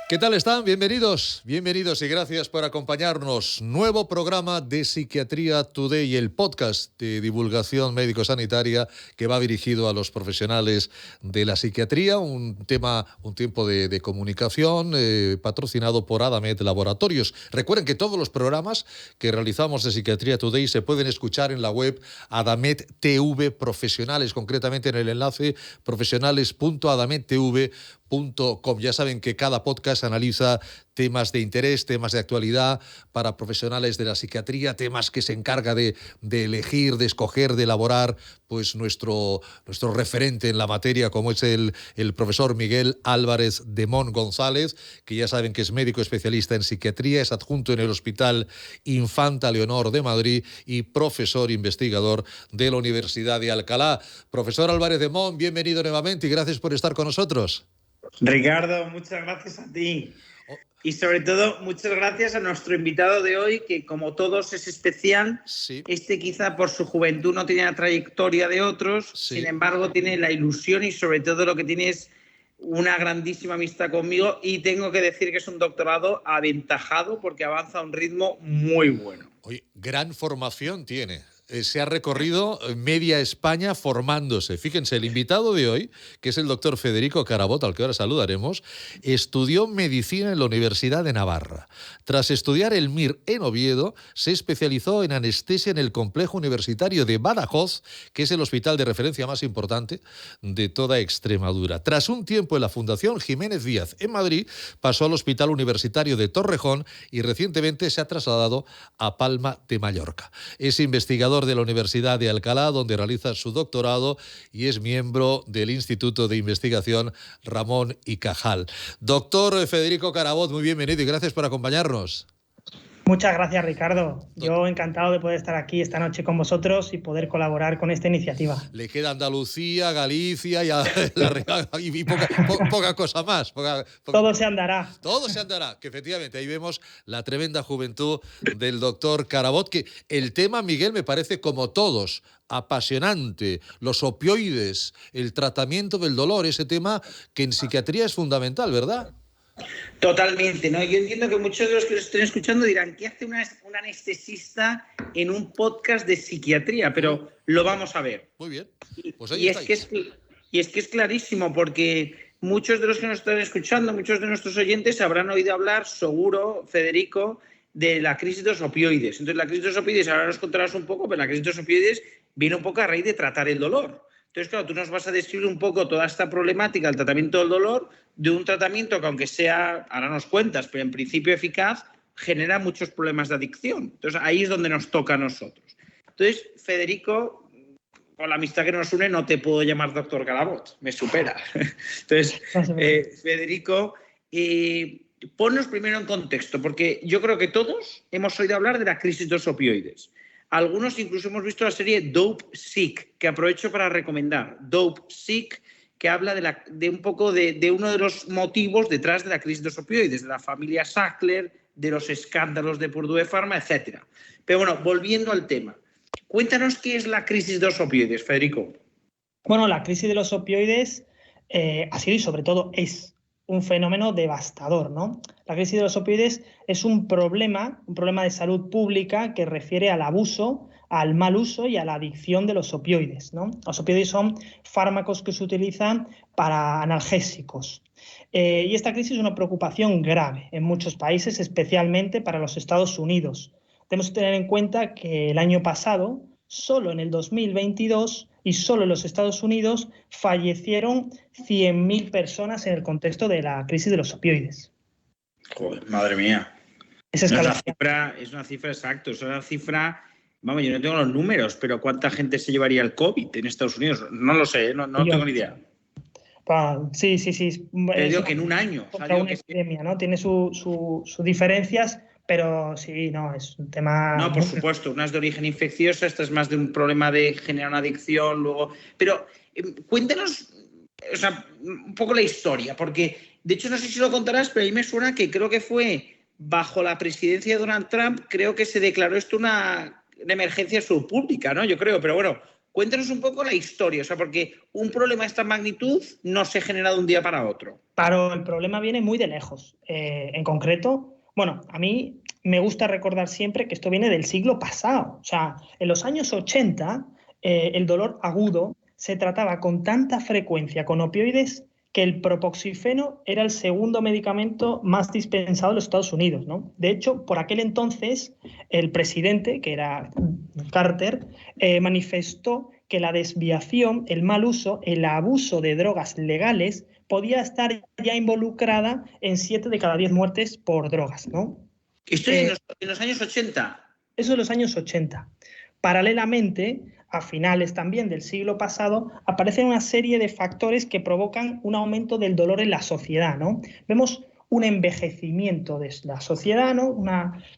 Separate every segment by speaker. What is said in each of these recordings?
Speaker 1: ¿Qué tal están? Bienvenidos y gracias por acompañarnos. Nuevo programa de Psiquiatría Today, el podcast de divulgación médico-sanitaria que va dirigido a los profesionales de la psiquiatría, un tiempo de comunicación patrocinado por Adamet Laboratorios. Recuerden que todos los programas que realizamos de Psiquiatría Today se pueden escuchar en la web Adamet TV Profesionales, concretamente en el enlace profesionales.adamettv.com. Ya saben que cada podcast analiza temas de interés, temas de actualidad para profesionales de la psiquiatría, temas que se encarga de elegir, de escoger, de elaborar pues nuestro referente en la materia, como es el profesor Miguel Álvarez de Mon González, que ya saben que es médico especialista en psiquiatría, es adjunto en el Hospital Infanta Leonor de Madrid y profesor investigador de la Universidad de Alcalá. Profesor Álvarez de Mon, bienvenido nuevamente y gracias por estar con nosotros.
Speaker 2: Ricardo, muchas gracias a ti. Y sobre todo, muchas gracias a nuestro invitado de hoy, que como todos es especial. Sí. Este quizá por su juventud no tiene la trayectoria de otros, sí. Sin embargo tiene la ilusión y sobre todo lo que tiene es una grandísima amistad conmigo y tengo que decir que es un doctorado aventajado porque avanza a un ritmo muy bueno.
Speaker 1: Oye, gran formación tiene. Se ha recorrido media España formándose. Fíjense, el invitado de hoy, que es el doctor Federico Carabot, al que ahora saludaremos, estudió medicina en la Universidad de Navarra. Tras estudiar el MIR en Oviedo, se especializó en anestesia en el Complejo Universitario de Badajoz, que es el hospital de referencia más importante de toda Extremadura. Tras un tiempo en la Fundación Jiménez Díaz en Madrid, pasó al Hospital Universitario de Torrejón y recientemente se ha trasladado a Palma de Mallorca. Es investigador de la Universidad de Alcalá, donde realiza su doctorado y es miembro del Instituto de Investigación Ramón y Cajal. Doctor Federico Carabot, muy bienvenido y gracias por acompañarnos.
Speaker 3: Muchas gracias, Ricardo. Yo encantado de poder estar aquí esta noche con vosotros y poder colaborar con esta iniciativa.
Speaker 1: Le queda Andalucía, Galicia y poca cosa más.
Speaker 3: Todo se andará.
Speaker 1: Todo se andará, que efectivamente ahí vemos la tremenda juventud del doctor Carabot, que el tema, Miguel, me parece como todos, apasionante. Los opioides, el tratamiento del dolor, ese tema que en psiquiatría es fundamental, ¿verdad?
Speaker 2: Totalmente, ¿no? Yo entiendo que muchos de los que lo estén escuchando dirán, ¿qué hace un anestesista en un podcast de psiquiatría? Pero lo vamos a ver.
Speaker 1: Muy bien. Pues ahí estáis.
Speaker 2: Es que es clarísimo, porque muchos de los que nos están escuchando, muchos de nuestros oyentes habrán oído hablar, seguro, Federico, de la crisis de los opioides. Entonces, la crisis de los opioides, ahora nos contarás un poco, pero la crisis de los opioides viene un poco a raíz de tratar el dolor. Entonces, claro, tú nos vas a describir un poco toda esta problemática, el tratamiento del dolor, de un tratamiento que, aunque sea, ahora nos cuentas, pero en principio eficaz, genera muchos problemas de adicción. Entonces, ahí es donde nos toca a nosotros. Entonces, Federico, con la amistad que nos une, no te puedo llamar doctor Carabot, me supera. Entonces, Federico, ponnos primero en contexto, porque yo creo que todos hemos oído hablar de la crisis de los opioides. Algunos incluso hemos visto la serie Dope Sick, que aprovecho para recomendar. Dope Sick, que habla de un poco de uno de los motivos detrás de la crisis de los opioides, de la familia Sackler, de los escándalos de Purdue Pharma, etc. Pero bueno, volviendo al tema. Cuéntanos qué es la crisis de los opioides, Federico.
Speaker 3: Bueno, la crisis de los opioides ha sido y sobre todo es un fenómeno devastador, ¿no? La crisis de los opioides es un problema de salud pública que refiere al abuso, al mal uso y a la adicción de los opioides, ¿no? Los opioides son fármacos que se utilizan para analgésicos. Y esta crisis es una preocupación grave en muchos países, especialmente para los Estados Unidos. Tenemos que tener en cuenta que el año pasado, solo en el 2022, y solo en los Estados Unidos fallecieron 100.000 personas en el contexto de la crisis de los opioides.
Speaker 2: Joder, madre mía. Es una cifra exacta, es una cifra, vamos, yo no tengo los números, pero ¿cuánta gente se llevaría el COVID en Estados Unidos? No lo sé, no tengo ni idea.
Speaker 3: Sí.
Speaker 2: Digo que en un año.
Speaker 3: Contra una epidemia, ¿no? Tiene sus diferencias, pero sí, no, es un tema...
Speaker 2: No, por supuesto, una es de origen infeccioso, esta es más de un problema de generar una adicción, luego... Pero cuéntanos, o sea, un poco la historia, porque de hecho no sé si lo contarás, pero a mí me suena que creo que fue bajo la presidencia de Donald Trump, creo que se declaró esto una emergencia de salud pública, ¿no? Yo creo, pero bueno, Cuéntanos un poco la historia, o sea, porque un problema de esta magnitud no se genera de un día para otro.
Speaker 3: Pero el problema viene muy de lejos. En concreto, bueno, a mí me gusta recordar siempre que esto viene del siglo pasado. O sea, en los años 80, el dolor agudo se trataba con tanta frecuencia con opioides que el propoxifeno era el segundo medicamento más dispensado en los Estados Unidos, ¿no? De hecho, por aquel entonces, el presidente, que era Carter, manifestó que la desviación, el mal uso, el abuso de drogas legales podía estar ya involucrada en 7 de cada 10 muertes por drogas, ¿no?
Speaker 2: Esto es en los años 80.
Speaker 3: Eso en los años 80. Paralelamente, a finales también del siglo pasado, aparecen una serie de factores que provocan un aumento del dolor en la sociedad, ¿no? Vemos un envejecimiento de la sociedad, ¿no?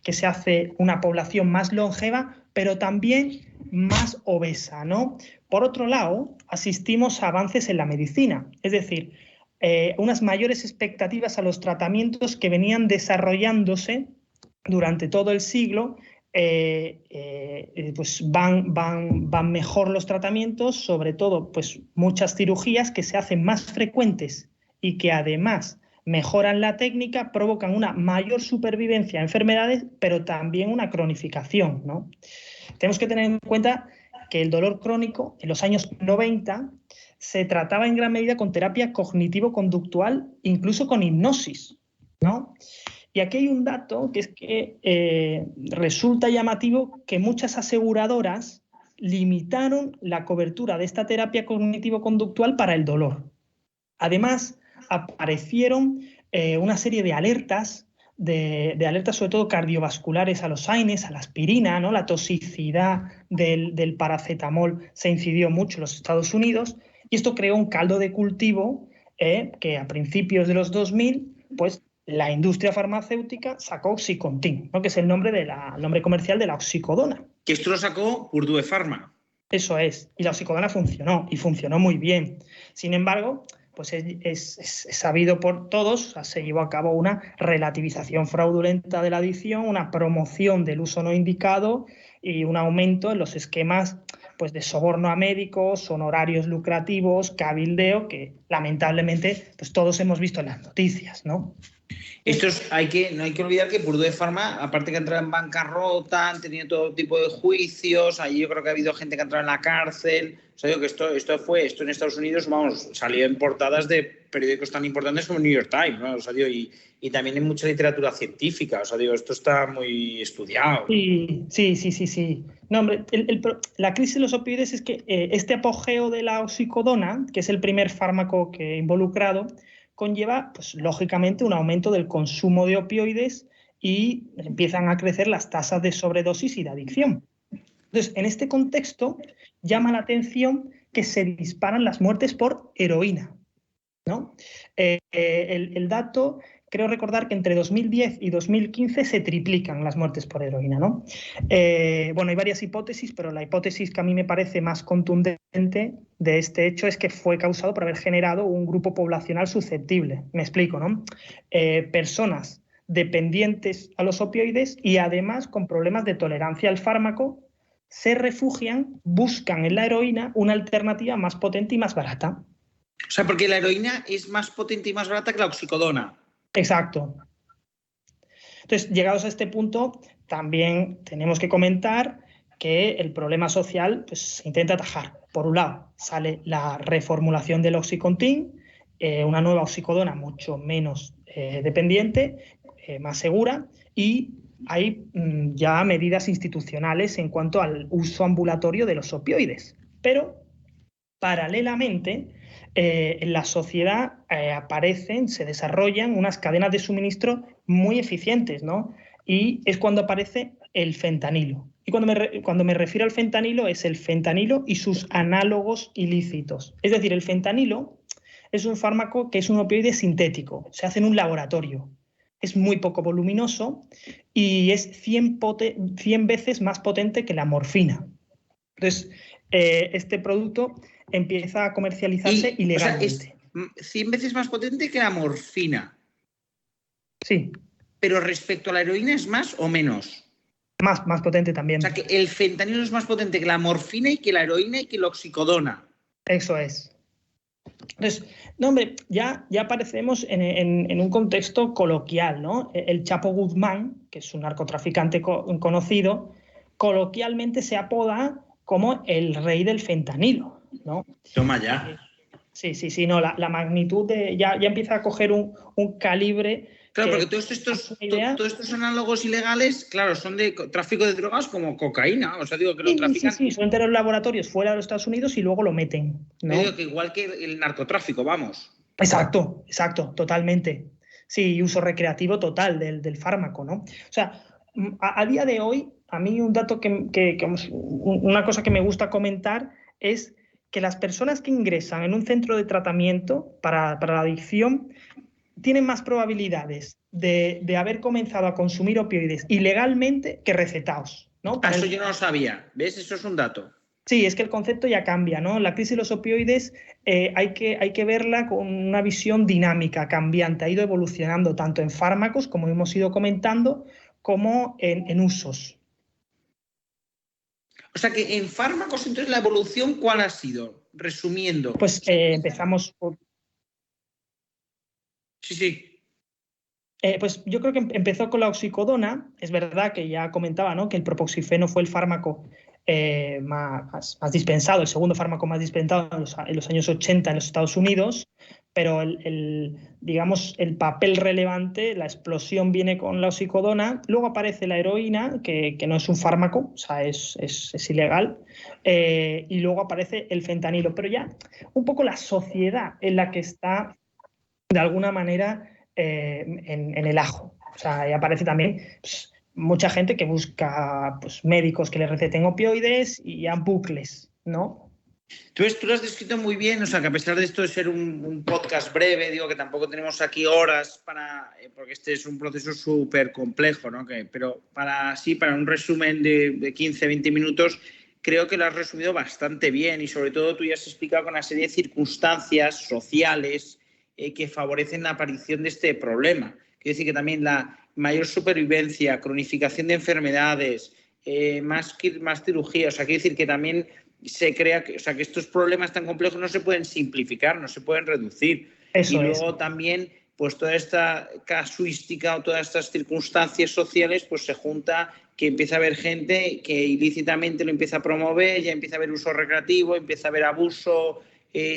Speaker 3: Que se hace una población más longeva, pero también más obesa, ¿no? Por otro lado, asistimos a avances en la medicina, es decir, unas mayores expectativas a los tratamientos que venían desarrollándose durante todo el siglo. Pues van mejor los tratamientos, sobre todo pues muchas cirugías que se hacen más frecuentes y que además mejoran la técnica, provocan una mayor supervivencia a enfermedades, pero también una cronificación, ¿no? Tenemos que tener en cuenta que el dolor crónico en los años 90 se trataba en gran medida con terapia cognitivo-conductual, incluso con hipnosis, ¿no? Y aquí hay un dato que es que resulta llamativo que muchas aseguradoras limitaron la cobertura de esta terapia cognitivo-conductual para el dolor. Además, aparecieron una serie de alertas, de alertas sobre todo cardiovasculares a los AINES, a la aspirina, ¿no? La toxicidad del paracetamol se incidió mucho en los Estados Unidos y esto creó un caldo de cultivo que a principios de los 2000, pues la industria farmacéutica sacó Oxycontin, ¿no? Que es el nombre comercial de la oxicodona.
Speaker 2: Que esto lo sacó Purdue Pharma.
Speaker 3: Eso es, y la oxicodona funcionó, y funcionó muy bien. Sin embargo, pues es sabido por todos, o sea, se llevó a cabo una relativización fraudulenta de la adicción, una promoción del uso no indicado y un aumento en los esquemas pues, de soborno a médicos, honorarios lucrativos, cabildeo, que lamentablemente pues, todos hemos visto en las noticias, ¿no?
Speaker 2: No hay que olvidar que Purdue Pharma, aparte que ha entrado en bancarrota, han tenido todo tipo de juicios, allí yo creo que ha habido gente que ha entrado en la cárcel. O sea, digo que esto en Estados Unidos, vamos, salió en portadas de periódicos tan importantes como New York Times, ¿no? O sea, digo, y también en mucha literatura científica. O sea, digo, esto está muy estudiado.
Speaker 3: Sí. No, hombre, la crisis de los opioides es que este apogeo de la oxicodona, que es el primer fármaco que involucrado, conlleva, pues, lógicamente, un aumento del consumo de opioides y empiezan a crecer las tasas de sobredosis y de adicción. Entonces, en este contexto, llama la atención que se disparan las muertes por heroína, ¿no? El dato, creo recordar que entre 2010 y 2015 se triplican las muertes por heroína, ¿no? Bueno, hay varias hipótesis, pero la hipótesis que a mí me parece más contundente de este hecho es que fue causado por haber generado un grupo poblacional susceptible. Me explico, ¿no? Personas dependientes a los opioides y además con problemas de tolerancia al fármaco se refugian, buscan en la heroína una alternativa más potente y más barata.
Speaker 2: O sea, porque la heroína es más potente y más barata que la oxicodona.
Speaker 3: Exacto. Entonces, llegados a este punto, también tenemos que comentar que el problema social pues, se intenta atajar. Por un lado, sale la reformulación del Oxycontin, una nueva oxicodona mucho menos dependiente, más segura, y hay ya medidas institucionales en cuanto al uso ambulatorio de los opioides. Pero, paralelamente, en la sociedad se desarrollan unas cadenas de suministro muy eficientes, ¿no? Y es cuando aparece el fentanilo. Y cuando me refiero al fentanilo, es el fentanilo y sus análogos ilícitos. Es decir, el fentanilo es un fármaco que es un opioide sintético, se hace en un laboratorio. Es muy poco voluminoso y es 100 veces más potente que la morfina. Entonces, este producto empieza a comercializarse ilegalmente.
Speaker 2: O sea, es 100 veces más potente que la morfina.
Speaker 3: Sí.
Speaker 2: Pero respecto a la heroína, ¿es más o menos?
Speaker 3: Más potente también.
Speaker 2: O sea, que el fentanilo es más potente que la morfina y que la heroína y que la oxicodona.
Speaker 3: Eso es. Entonces, no, hombre, ya aparecemos en un contexto coloquial, ¿no? El Chapo Guzmán, que es un narcotraficante conocido, coloquialmente se apoda como el rey del fentanilo, ¿no?
Speaker 2: Toma ya.
Speaker 3: Sí, no, la magnitud ya empieza a coger un calibre.
Speaker 2: Claro, porque todos estos análogos ilegales, claro, son de tráfico de drogas como cocaína. O sea, digo que lo trafican.
Speaker 3: Sí, suelen tener laboratorios fuera de los Estados Unidos y luego lo meten, ¿no?
Speaker 2: Digo que igual que el narcotráfico, vamos.
Speaker 3: Exacto, totalmente. Sí, uso recreativo total del fármaco, ¿no? O sea, a día de hoy, a mí un dato una cosa que me gusta comentar es que las personas que ingresan en un centro de tratamiento para la adicción tienen más probabilidades de haber comenzado a consumir opioides ilegalmente que recetados, ¿no?
Speaker 2: Eso yo no lo sabía. ¿Ves? Eso es un dato.
Speaker 3: Sí, es que el concepto ya cambia, ¿no? La crisis de los opioides hay que verla con una visión dinámica, cambiante. Ha ido evolucionando tanto en fármacos, como hemos ido comentando, como en usos.
Speaker 2: O sea que en fármacos, entonces, la evolución, ¿cuál ha sido? Resumiendo.
Speaker 3: Pues empezamos por...
Speaker 2: Sí.
Speaker 3: Pues yo creo que empezó con la oxicodona. Es verdad que ya comentaba, ¿no?, que el propoxifeno fue el fármaco más dispensado, el segundo fármaco más dispensado en los años 80 en los Estados Unidos, pero digamos, el papel relevante, la explosión viene con la oxicodona. Luego aparece la heroína, que no es un fármaco, o sea, es ilegal, y luego aparece el fentanilo. Pero ya un poco la sociedad en la que está, de alguna manera, en el ajo. O sea, ahí aparece también pues, mucha gente que busca pues, médicos que le receten opioides y ya bucles, ¿no?
Speaker 2: Tú lo has descrito muy bien, o sea, que a pesar de esto de ser un podcast breve, digo que tampoco tenemos aquí horas porque este es un proceso súper complejo, ¿no? Pero para un resumen de 15, 20 minutos, creo que lo has resumido bastante bien y sobre todo tú ya has explicado con una serie de circunstancias sociales que favorecen la aparición de este problema. Quiero decir que también la mayor supervivencia, cronificación de enfermedades, más cirugía, o sea, quiero decir que también se crea que estos problemas tan complejos no se pueden simplificar, no se pueden reducir. Y luego también, pues toda esta casuística o todas estas circunstancias sociales, pues se junta que empieza a haber gente que ilícitamente lo empieza a promover, ya empieza a haber uso recreativo, empieza a haber abuso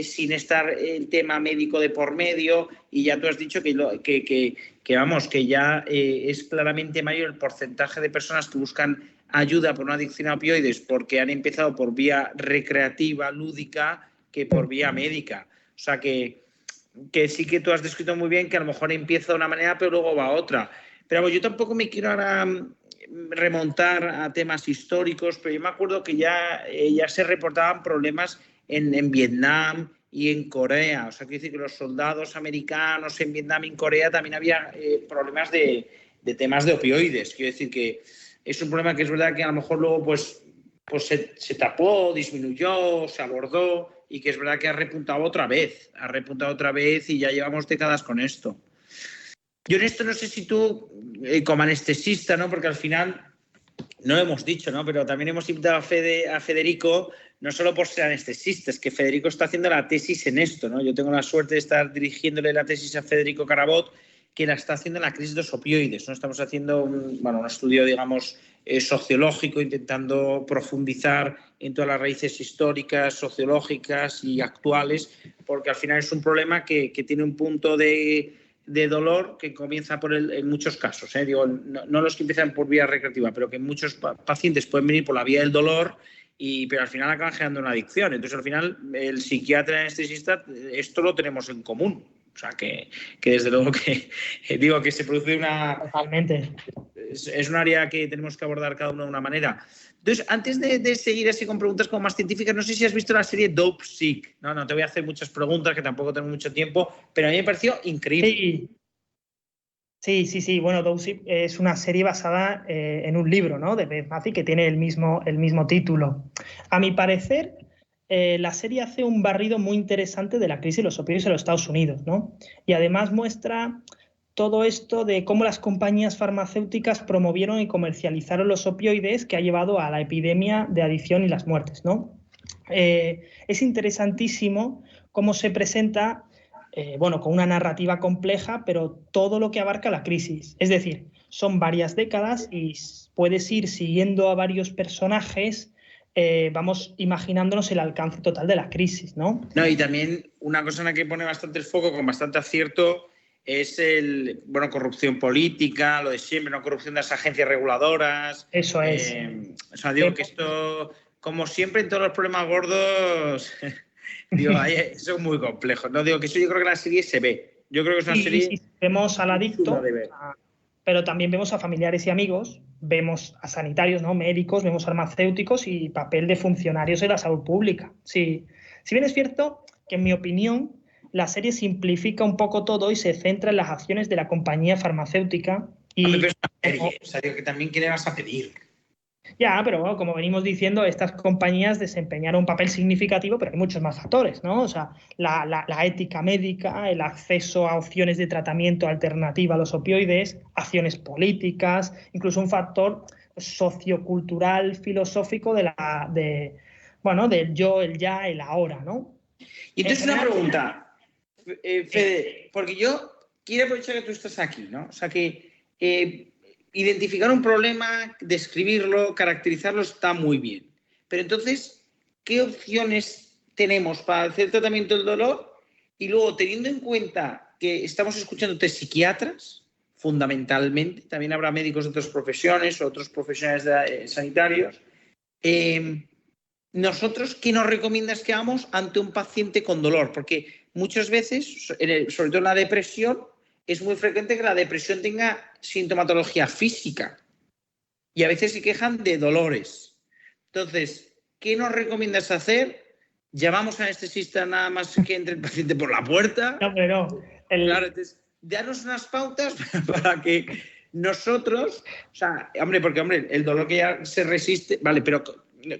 Speaker 2: sin estar el tema médico de por medio, y ya tú has dicho que ya es claramente mayor el porcentaje de personas que buscan ayuda por una adicción a opioides porque han empezado por vía recreativa, lúdica, que por vía médica. O sea que sí que tú has descrito muy bien que a lo mejor empieza de una manera pero luego va a otra. Pero yo tampoco me quiero ahora remontar a temas históricos, pero yo me acuerdo que ya se reportaban problemas en Vietnam y en Corea. O sea, quiero decir que los soldados americanos en Vietnam y en Corea también había problemas de temas de opioides. Quiero decir que es un problema que es verdad que a lo mejor luego pues se tapó, disminuyó, se abordó, y que es verdad que ha repuntado otra vez y ya llevamos décadas con esto. Yo en esto no sé si tú, como anestesista, ¿no? Porque al final, no lo hemos dicho, ¿no? Pero también hemos invitado a Federico, no solo por ser anestesista, es que Federico está haciendo la tesis en esto, ¿no? Yo tengo la suerte de estar dirigiéndole la tesis a Federico Carabot, que la está haciendo en la crisis de los opioides, ¿no? Estamos haciendo un estudio, digamos, sociológico, intentando profundizar en todas las raíces históricas, sociológicas y actuales, porque al final es un problema que tiene un punto de dolor que comienza en muchos casos, digo, no los que empiezan por vía recreativa, pero que muchos pacientes pueden venir por la vía del dolor, pero al final acaban generando una adicción. Entonces, al final, el psiquiatra anestesista, esto lo tenemos en común. O sea, que desde luego que digo que se produce una...
Speaker 3: Totalmente.
Speaker 2: Es un área que tenemos que abordar cada uno de una manera. Entonces, antes de seguir así con preguntas como más científicas, no sé si has visto la serie Dopesick. No te voy a hacer muchas preguntas, que tampoco tengo mucho tiempo, pero a mí me pareció increíble.
Speaker 3: Sí. Bueno, Dopesick es una serie basada en un libro, ¿no?, de Beth Macy, que tiene el mismo título. A mi parecer, la serie hace un barrido muy interesante de la crisis de los opioides en los Estados Unidos, ¿no? Y además muestra todo esto de cómo las compañías farmacéuticas promovieron y comercializaron los opioides, que ha llevado a la epidemia de adicción y las muertes, ¿no? Es interesantísimo cómo se presenta, con una narrativa compleja, pero todo lo que abarca la crisis. Es decir, son varias décadas y puedes ir siguiendo a varios personajes, vamos imaginándonos el alcance total de la crisis, ¿no?
Speaker 2: No, y también una cosa en la que pone bastante el foco, con bastante acierto, es corrupción política, lo de siempre, no corrupción de las agencias reguladoras.
Speaker 3: Eso es.
Speaker 2: Digo que esto, como siempre en todos los problemas gordos, eso es muy complejo. No digo que eso, yo creo que la serie se ve. Yo creo que es una serie.
Speaker 3: Sí, vemos al adicto, pero también vemos a familiares y amigos, vemos a sanitarios, ¿no? Médicos, vemos farmacéuticos y papel de funcionarios de la salud pública. Sí. Si bien es cierto que, en mi opinión, la serie simplifica un poco todo y se centra en las acciones de la compañía farmacéutica.
Speaker 2: Pero es una serie, o sea, digo que también, ¿qué le vas a pedir?
Speaker 3: Ya, pero bueno, como venimos diciendo, estas compañías desempeñaron un papel significativo, pero hay muchos más factores, ¿no? O sea, la ética médica, el acceso a opciones de tratamiento alternativa a los opioides, acciones políticas, incluso un factor sociocultural, filosófico del yo, el ya, el ahora, ¿no?
Speaker 2: Y entonces una pregunta, Fede, porque yo quiero aprovechar que tú estás aquí, ¿no? O sea, que identificar un problema, describirlo, caracterizarlo está muy bien. Pero entonces, ¿qué opciones tenemos para hacer tratamiento del dolor? Y luego, teniendo en cuenta que estamos escuchándote psiquiatras, fundamentalmente, también habrá médicos de otras profesiones, otros profesionales sanitarios, nosotros, ¿qué nos recomiendas que hagamos ante un paciente con dolor? Porque muchas veces, sobre todo en la depresión, es muy frecuente que la depresión tenga sintomatología física y a veces se quejan de dolores. Entonces, ¿qué nos recomiendas hacer? ¿Llamamos a anestesista nada más que entre el paciente por la puerta?
Speaker 3: No, pero
Speaker 2: Claro, entonces, danos unas pautas para que nosotros, o sea, porque el dolor que ya se resiste, vale, pero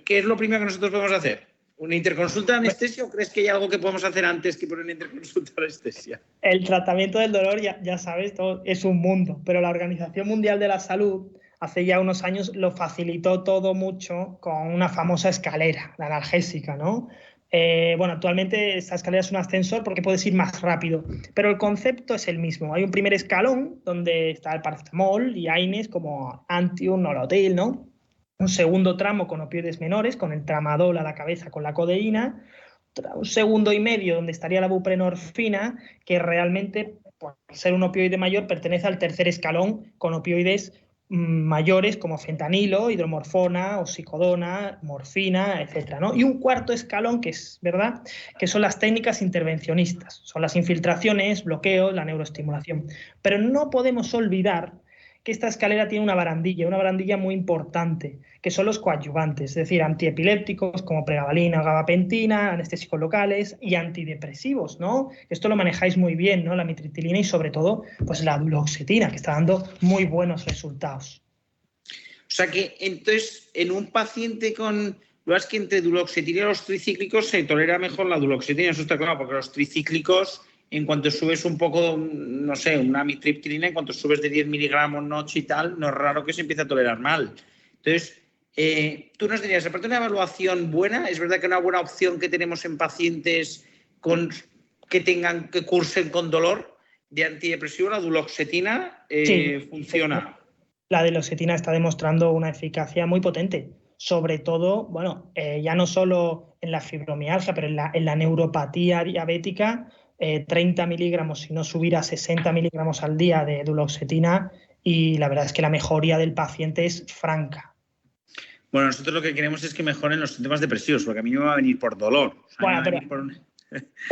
Speaker 2: ¿qué es lo primero que nosotros podemos hacer? ¿Una interconsulta de anestesia o crees que hay algo que podemos hacer antes que poner una interconsulta de anestesia?
Speaker 3: El tratamiento del dolor, ya sabes, todo es un mundo, pero la Organización Mundial de la Salud hace ya unos años lo facilitó todo mucho con una famosa escalera, la analgésica, ¿no? Actualmente esta escalera es un ascensor porque puedes ir más rápido, pero el concepto es el mismo. Hay un primer escalón donde está el paracetamol y AINES como Antium, Nolotil, ¿no? Un segundo tramo con opioides menores, con el tramadol a la cabeza con la codeína, un segundo y medio donde estaría la buprenorfina, que realmente, por ser un opioide mayor, pertenece al tercer escalón con opioides mayores como fentanilo, hidromorfona, oxicodona, morfina, etcétera, ¿no? Y un cuarto escalón, que es verdad, que son las técnicas intervencionistas, son las infiltraciones, bloqueos, la neuroestimulación. Pero no podemos olvidar que esta escalera tiene una barandilla muy importante, que son los coadyuvantes, es decir, antiepilépticos como pregabalina, gabapentina, anestésicos locales y antidepresivos, ¿no? Esto lo manejáis muy bien, ¿no? La amitriptilina y sobre todo, pues la duloxetina, que está dando muy buenos resultados.
Speaker 2: O sea que entonces en un paciente con, lo es que entre duloxetina y los tricíclicos se tolera mejor la duloxetina, eso está claro, porque los tricíclicos, en cuanto subes un poco, no sé, una amitriptilina, en cuanto subes de 10 miligramos noche y tal, no es raro que se empiece a tolerar mal. Entonces, tú nos dirías, aparte de una evaluación buena, es verdad que una buena opción que tenemos en pacientes que cursen con dolor de antidepresivo, la duloxetina, sí, funciona.
Speaker 3: La duloxetina está demostrando una eficacia muy potente, sobre todo, ya no solo en la fibromialgia, pero en la neuropatía diabética, 30 miligramos, si no subir a 60 miligramos al día de duloxetina, y la verdad es que la mejoría del paciente es franca.
Speaker 2: Bueno, nosotros lo que queremos es que mejoren los síntomas depresivos, porque a mí me va a venir por dolor. O sea,
Speaker 3: pero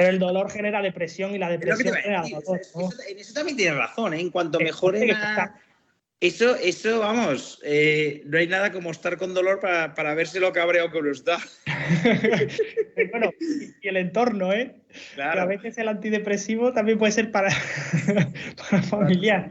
Speaker 3: el dolor genera depresión y la depresión genera dolor, ¿no?
Speaker 2: En eso también tienes razón, ¿eh? En cuanto mejoren Eso, vamos, no hay nada como estar con dolor para verse lo cabreado que uno está.
Speaker 3: Bueno, y el entorno, ¿eh? Claro. Que a veces el antidepresivo también puede ser para familiar.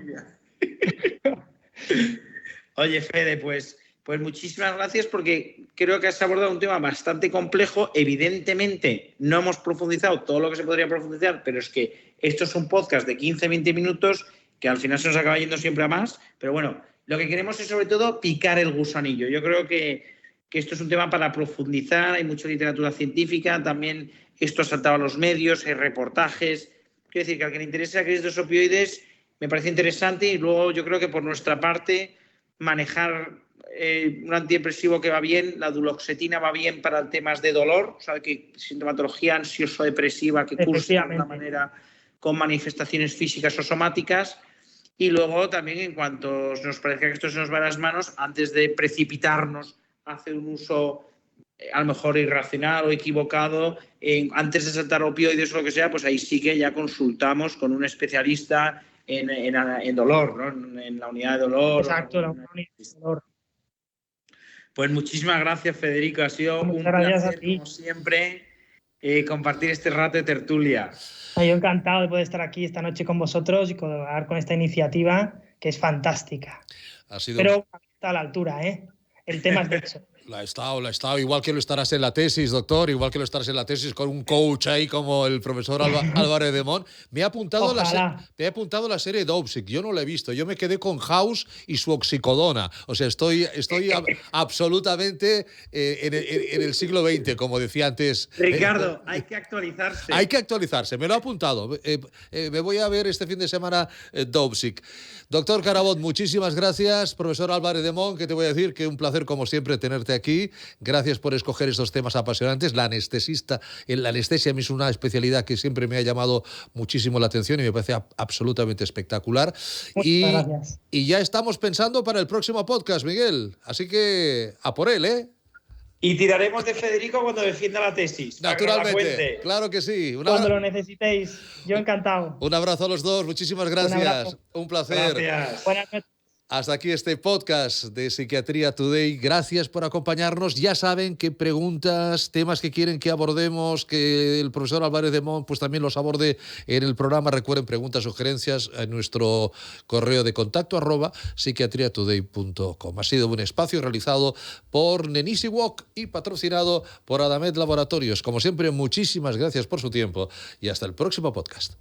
Speaker 2: Oye, Fede, pues muchísimas gracias, porque creo que has abordado un tema bastante complejo. Evidentemente no hemos profundizado todo lo que se podría profundizar, pero es que esto es un podcast de 15-20 minutos que al final se nos acaba yendo siempre a más, pero bueno, lo que queremos es sobre todo picar el gusanillo. Yo creo que esto es un tema para profundizar, hay mucha literatura científica, también esto ha saltado a los medios, hay reportajes. Quiero decir que al que le interese la crisis de los opioides me parece interesante, y luego yo creo que por nuestra parte manejar un antidepresivo que va bien, la duloxetina va bien para temas de dolor, o sea, que sintomatología ansioso-depresiva que cursa de alguna manera con manifestaciones físicas o somáticas. Y luego también, en cuanto nos parezca que esto se nos va a las manos, antes de precipitarnos a hacer un uso a lo mejor irracional o equivocado, antes de saltar opioides o lo que sea, pues ahí sí que ya consultamos con un especialista en dolor, ¿no? En la unidad de dolor.
Speaker 3: Exacto, la unidad de dolor.
Speaker 2: Pues muchísimas gracias, Federico. Ha sido un placer, como siempre, compartir este rato de tertulia.
Speaker 3: Yo encantado de poder estar aquí esta noche con vosotros y colaborar con esta iniciativa que es fantástica. Pero está a la altura, ¿eh? El tema es de eso.
Speaker 1: La he estado, igual que lo estarás en la tesis, doctor, igual que lo estarás en la tesis con un coach ahí como el profesor Álvarez de Mon. Me he apuntado la serie Dopesick, yo no la he visto, yo me quedé con House y su oxicodona, o sea, estoy absolutamente en el siglo XX, como decía antes.
Speaker 2: Ricardo, hay que actualizarse.
Speaker 1: Hay que actualizarse, me lo he apuntado. Me voy a ver este fin de semana Dopesick. Doctor Carabot, muchísimas gracias. Profesor Álvarez de Mon, que te voy a decir que un placer como siempre tenerte aquí. Gracias por escoger estos temas apasionantes. La anestesia a mí es una especialidad que siempre me ha llamado muchísimo la atención y me parece absolutamente espectacular.
Speaker 3: Muchas gracias.
Speaker 1: Y ya estamos pensando para el próximo podcast, Miguel. Así que a por él, ¿eh?
Speaker 2: Y tiraremos de Federico cuando defienda la tesis.
Speaker 1: Naturalmente, claro que sí.
Speaker 3: Cuando lo necesitéis, yo encantado.
Speaker 1: Un abrazo a los dos, muchísimas gracias. Un placer.
Speaker 2: Gracias.
Speaker 3: Buenas noches.
Speaker 1: Hasta aquí este podcast de Psiquiatría Today. Gracias por acompañarnos. Ya saben qué preguntas, temas que quieren que abordemos, que el profesor Álvarez de Mon pues también los aborde en el programa. Recuerden, preguntas, sugerencias en nuestro correo de contacto @psiquiatriatoday.com. Ha sido un espacio realizado por Nenisi Walk y patrocinado por Adamed Laboratorios. Como siempre, muchísimas gracias por su tiempo y hasta el próximo podcast.